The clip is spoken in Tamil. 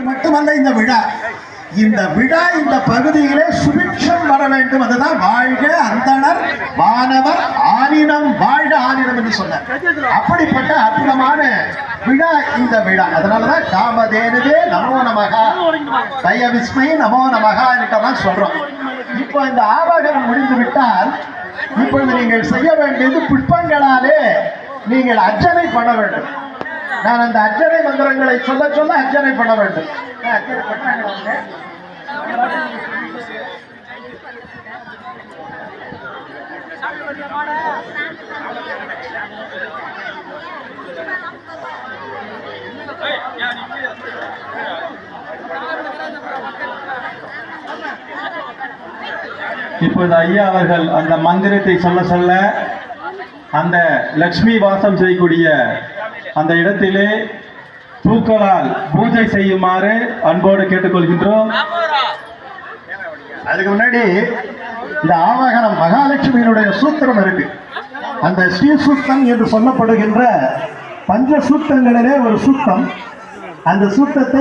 மட்டுமல்ல இந்த விழா இந்த பகுதியிலே சுபிட்சம் வர வேண்டும். அதுதான் வாழ்க அந்தணர் வானவர் ஆனினம் வாழ்க ஆனினம் என்று சொன்னார். அப்படிப்பட்ட அற்புதமான விழா இந்த விழா. அதனாலதான் காமதேனுவே நமோ நமகா தயவிஸ்மை நமோ நமகா என்றெல்லாம் சொல்றோம். இப்போ இந்த ஆவாகனம் முடிந்து விட்டால் இப்பொழுது நீங்கள் செய்ய வேண்டியது புஷ்பங்களாலே நீங்கள் அர்ச்சனை பண்ண வேண்டும். நான் அந்த அர்ச்சனை மந்திரங்களை சொல்ல சொல்ல அர்ச்சனை பண்ண வேண்டும். இப்போது ஐயா அவர்கள் அந்த மந்திரத்தை சொல்ல சொல்ல அந்த லட்சுமி வாசம் செய்யக்கூடிய அந்த இடத்திலே பூக்களால் பூஜை செய்யுமாறு அன்போடு கேட்டுக்கொள்கின்றோம். அதுக்கு முன்னாடி இந்த ஆவாகனம் மகாலட்சுமியினுடைய சூத்திரம் இருக்கு. அந்த ஸ்ரீ சூத்தம் என்று சொல்லப்படுகின்ற பஞ்ச சூத்தங்களிலே ஒரு சூத்தம். அந்த சூத்தத்தை